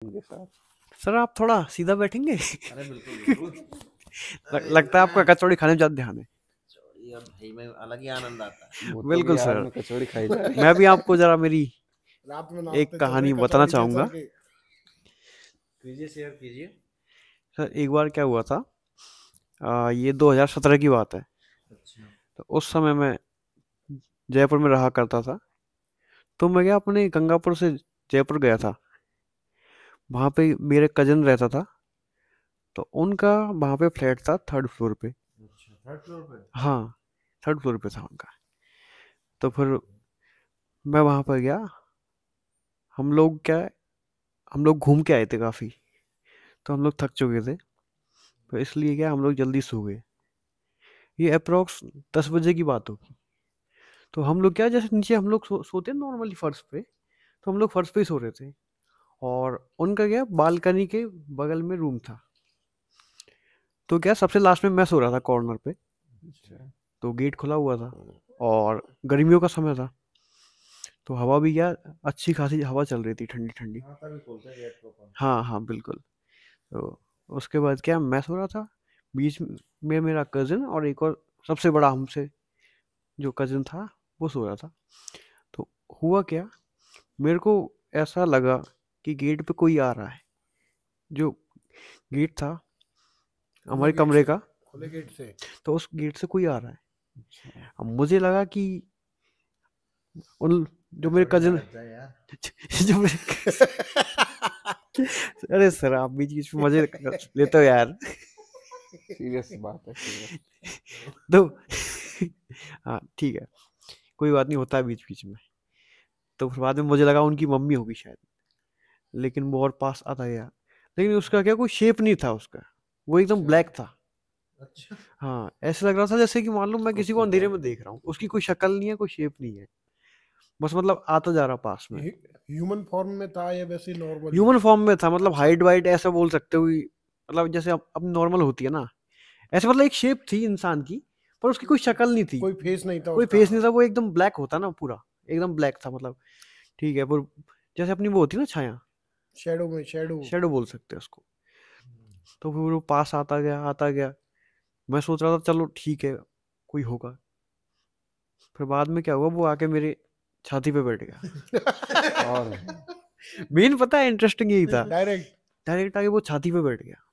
के साथ। सर आप थोड़ा सीधा बैठेंगे। अरे बिल्कुल बिल्कुल। लगता है आपका कचौड़ी खाने में ज्यादा ध्यान है। कचौड़ी अब भाई में अलग ही आनंद आता है। वो तो बिल्कुल बिहार सर। में कचौड़ी खाई जा रही है। मैं भी आपको जरा मेरी रात में एक नाचते चल रहे कहानी बताना कचौड़ी चाहूंगा। चल के। कीजिए, शेयर कीजिए। सर एक बार क्या हुआ था, ये 2017 की बात है। अच्छा। तो उस समय मैं जयपुर में रहा करता था। तो मैं क्या अपने गंगापुर से जयपुर गया था। वहाँ पे मेरे कजन रहता था। तो उनका वहाँ पे फ्लैट था 3rd फ्लोर पे। अच्छा, थर्ड फ्लोर पे। हाँ, 3rd फ्लोर पे था उनका। तो फिर मैं वहाँ पर गया। हम लोग क्या है, हम लोग घूम के आए थे काफ़ी। तो हम लोग थक चुके थे। तो इसलिए क्या हम लोग जल्दी सो गए। ये अप्रोक्स 10 बजे की बात होगी। तो हम लोग क्या, जैसे नीचे हम लोग सोते हैं नॉर्मली फर्श पे। तो हम लोग फर्श पे ही सो रहे थे। और उनका क्या बालकनी के बगल में रूम था। तो क्या सबसे लास्ट में मैं सो रहा था कॉर्नर पे। अच्छा। तो गेट खुला हुआ था और गर्मियों का समय था। तो हवा भी क्या अच्छी खासी हवा चल रही थी, ठंडी ठंडी। हाँ, तभी खोलते हैं गेट को अपन। हाँ हाँ बिल्कुल। तो उसके बाद क्या मैं सो रहा था, बीच में मेरा कज़न और एक और सबसे बड़ा हमसे जो कज़न था वो सो रहा था। तो हुआ क्या, मेरे को ऐसा लगा कि गेट पे कोई आ रहा है। जो गेट था हमारे गेट कमरे से, का, खुले गेट से। तो उस गेट से कोई आ रहा है। अच्छा। अब मुझे लगा कि उन जो मेरे कचौड़ी ना कज़न लग जाए यार। जो मेरे अरे सर आप बीच बीच में मजे लेते हो यार। सीरियस बात है, सीरियस। तो हाँ ठीक है, कोई बात नहीं, होता है बीच बीच में। तो फिर बाद में मुझे लगा उनकी मम्मी होगी शायद। लेकिन वो और पास आता गया। लेकिन उसका क्या कोई शेप नहीं था उसका। वो एकदम ब्लैक था। अच्छा। हाँ ऐसे लग रहा था जैसे कि मान लो मैं किसी को अंधेरे अच्छा। में देख रहा हूँ। उसकी कोई शक्ल नहीं है, कोई शेप नहीं है। बस मतलब आता जा रहा पास में। ह्यूमन फॉर्म में था या वैसे नॉर्मल? ह्यूमन फॉर्म में था, मतलब अच्छा। हाइट वाइट ऐसा बोल सकते हो कि मतलब जैसे अब नॉर्मल होती है ना, ऐसे मतलब एक शेप थी इंसान की। पर उसकी कोई शक्ल नहीं थी, कोई फेस नहीं था कोई उसका। फेस नहीं था। वो एकदम ब्लैक होता ना पूरा, एकदम ब्लैक था मतलब। ठीक है, वो जैसे अपनी वो होती है ना छाया, शेडो में, शेडो। शेडो बोल सकते हैं उसको। तो फिर वो पास आता गया आता गया। मैं सोच रहा था चलो ठीक है कोई होगा। फिर बाद में क्या हुआ, वो आके मेरे छाती पे बैठ गया। और मेन पता है इंटरेस्टिंग यही था, डायरेक्ट। डायरेक्ट आके वो छाती पे बैठ गया।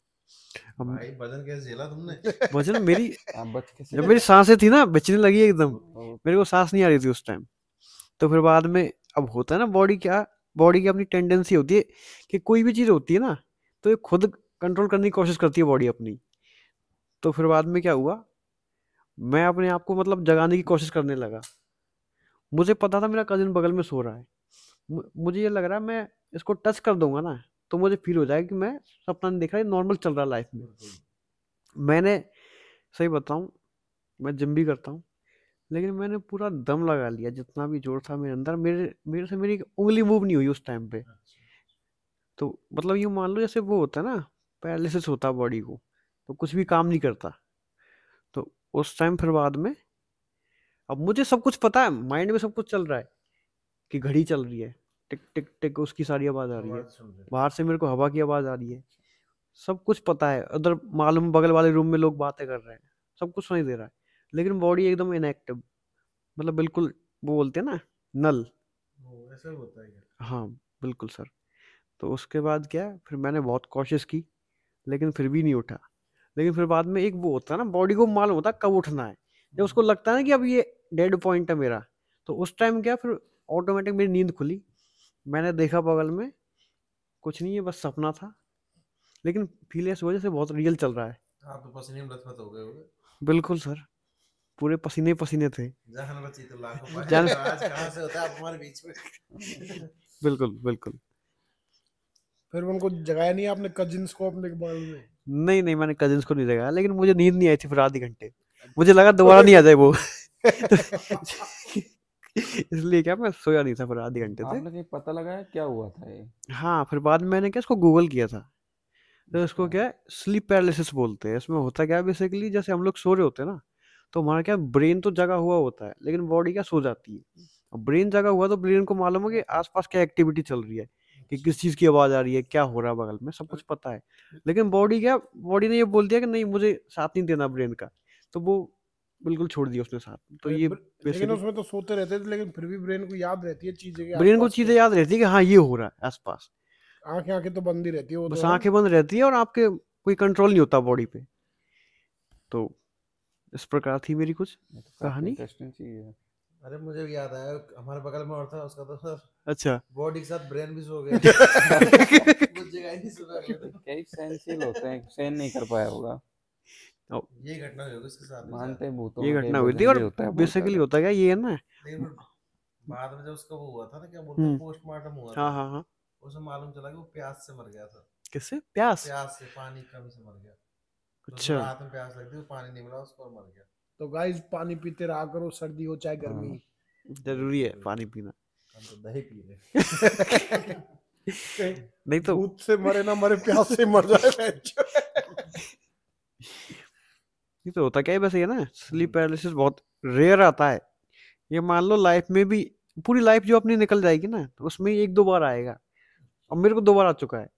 अब भाई वजन कैसे झेला तुमने? वजन मेरी, आप बच कैसे जब गए? मेरी सांसें थी ना बचने लगी एकदम। ओ, मेरे को सांस नहीं आ रही थी उस टाइम। तो फिर बाद में, अब होता है ना बॉडी क्या, बॉडी की अपनी टेंडेंसी होती है कि कोई भी चीज़ होती है ना तो ये खुद कंट्रोल करने की कोशिश करती है बॉडी अपनी। तो फिर बाद में क्या हुआ, मैं अपने आप को मतलब जगाने की कोशिश करने लगा। मुझे पता था मेरा कजिन बगल में सो रहा है। मुझे ये लग रहा है मैं इसको टच कर दूंगा ना तो मुझे फील हो जाएगा कि मैं सपना नहीं देख रहा, नॉर्मल चल रहा है लाइफ में। मैंने, सही बताऊं, मैं जिम भी करता हूँ। लेकिन मैंने पूरा दम लगा लिया, जितना भी जोर था मेरे अंदर, मेरे मेरे से मेरी एक उंगली मूव नहीं हुई उस टाइम पे। तो मतलब यूँ मान लो जैसे वो होता है ना, पैरालिसिस होता है बॉडी को, तो कुछ भी काम नहीं करता। तो उस टाइम फिर बाद में, अब मुझे सब कुछ पता है, माइंड में सब कुछ चल रहा है कि घड़ी चल रही है, टिक टिक टिक उसकी सारी आवाज़ आ रही है। आवाज सुन रहे बाहर से मेरे को हवा की आवाज़ आ रही है। सब कुछ पता है, उधर मालूम बगल वाले रूम में लोग बातें कर रहे हैं। सब कुछ सुनाई दे रहा है। लेकिन बॉडी एकदम इनएक्टिव, मतलब बिल्कुल, वो बोलते हैं ना, नल। हो, ऐसा होता है क्या? हाँ बिल्कुल सर। तो उसके बाद क्या है, फिर मैंने बहुत कोशिश की लेकिन फिर भी नहीं उठा। लेकिन फिर बाद में एक वो होता है ना, बॉडी को मालूम होता है कब उठना है। जब उसको लगता है ना कि अब ये डेड पॉइंट है मेरा, तो उस टाइम क्या फिर ऑटोमेटिक मेरी नींद खुली। मैंने देखा बगल में कुछ नहीं है, बस सपना था। लेकिन फील इस वजह से बहुत रियल चल रहा है। आप तो पसीने में लथपथ हो गए होगे। बिल्कुल सर, पूरे पसीने पसीने थे। जहान बची तो लाखों पाए। जान आज कहाँ से होता है आप हमारे बीच में? बिल्कुल बिल्कुल। फिर उनको जगाया नहीं आपने, कजिन्स को अपने बगल में? नहीं नहीं, मैंने कजिन्स को नहीं जगाया, लेकिन मुझे नींद नहीं आई थी फिर आधे घंटे। मुझे लगा दोबारा नहीं आ जाए वो। इसलिए क्या मैं सोया नहीं था फिर आधे घंटे तक। आपने कहीं पता लगाया क्या हुआ था ये? हाँ फिर बाद में मैंने क्या इसको गूगल किया था। तो इसको अच्छा। क्या है, स्लीप पैरालिसिस बोलते हैं। इसमें होता क्या है बेसिकली, जैसे हम लोग सो रहे होते हैं ना, तो हमारा क्या ब्रेन तो जगा हुआ होता है लेकिन बॉडी क्या सो जाती है। अब ब्रेन जगा हुआ तो ब्रेन को मालूम है कि आसपास क्या एक्टिविटी चल रही है, कि किस चीज की आवाज आ रही है, क्या हो रहा है बगल में, सब कुछ पता है। लेकिन बॉडी ने ये बोल दिया कि नहीं, मुझे साथ नहीं देना ब्रेन का, तो वो बिल्कुल छोड़ दिया उसने साथ। तो ये लेकिन बेसिकली उसमें तो सोते रहते थे, लेकिन फिर भी ब्रेन को याद रहती है चीजें के ब्रेन को आसपास चीजें याद रहती है कि हाँ ये हो रहा है आसपास, आंखें तो बंद ही रहती है वो बस तो है। आंखें बंद रहती है और आपके कोई कंट्रोल नहीं होता बॉडी पे। तो इस प्रकार थी मेरी कुछ ये तो काफी कहानी। इंटरेस्टिंग चीज है। अरे मुझे भी याद आया, हमारे बगल में और था, उसका तो अच्छा बॉडी के साथ ब्रेन भी सो गया। कुछ जगह ही नहीं सुबह को। कई सहनशील होते हैं, सहन नहीं कर पाया होगा। ये घटना हुई होगी उसके साथ। मानते हैं भूतों ये में कई घटना हुई थी। वजन और भी होता है बहुत बेसिकली ज्यादा। होता क्या ये है ना, लेकिन फिर बाद में जब उसका वो हुआ था ना, क्या बोलते हैं, पोस्टमार्टम हुआ था, हाँ हाँ हाँ, उसमें मालूम चला कि वो प्यास से मर गया था। किससे? प्यास? प्यास से, पानी की कमी से मर गया। तो उसको अच्छा रात में प्यास लगती, वो पानी नहीं मिला उसको और मर गया। तो गाइस पानी पीते रहा करो, सर्दी हो चाहे गर्मी। जरूरी है पानी पीना। हम तो दही पी रहे। नहीं तो भूत से मरे ना मरे, प्यास से मर जाए। ये तो होता क्या है वैसे, ये ना स्लीप पैरालिसिस बहुत रेयर आता है। ये मान लो लाइफ में भी, पूरी लाइफ जो अपनी निकल जाएगी ना, तो उसमें एक दो बार आएगा। और मेरे को 2 बार आ चुका है।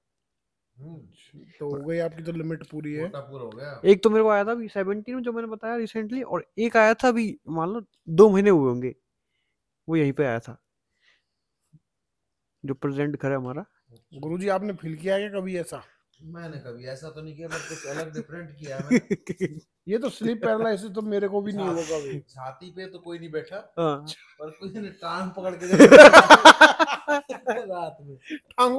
तो हो गई आपकी तो लिमिट पूरी है। मोटा पूरा हो गया। एक तो मेरे को आया था अभी 17 में, जो मैंने बताया रिसेंटली, और एक आया था अभी मान लो 2 महीने हुए होंगे, वो यहीं पे आया था, जो प्रेजेंट घर है हमारा। गुरुजी आपने फील किया है क्या कभी ऐसा? मैंने कभी ऐसा तो नहीं किया, बट कुछ अलग डिफरेंट किया है मैंने। ये तो स्लीप पैरालिसिस तो मेरे को भी नहीं हुआ कभी। छाती पे तो कोई नहीं बैठा, हाँ। पर कोई ने टांग पकड़ के रात में टांग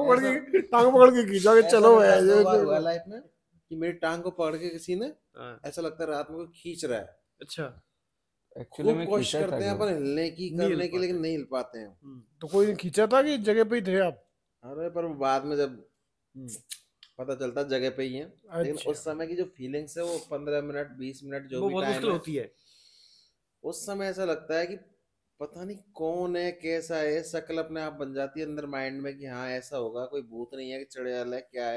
पकड़ के खींचा के चलो है। 2 बार हुआ लाइफ में कि मेरी टांग को पकड़ के किसी ने, हाँ। ऐसा लगता है रात में कोई खींच रहा है। अच्छा एक्चुअली खूब में कोशिश खींचा था करते हैं क्यों? अपन हिलने की, नहीं हिल करने की, लेकिन पाते। नहीं हिल पाते हैं। तो कोई ने खींचा था कि जगह पे ही थे आप? अरे पर वो बाद में जब पता चलता जगह पे ही है, लेकिन अच्छा। उस समय की जो फीलिंग्स है वो 15 मिनट 20 मिनट जो वो भी बहुत टाइम मुश्किल है, होती है। उस समय ऐसा लगता है कि पता नहीं कौन है, कैसा है, शक्ल अपने आप बन जाती है अंदर माइंड में कि हाँ ऐसा होगा, कोई भूत नहीं है कि चढ़े वाला है, क्या है।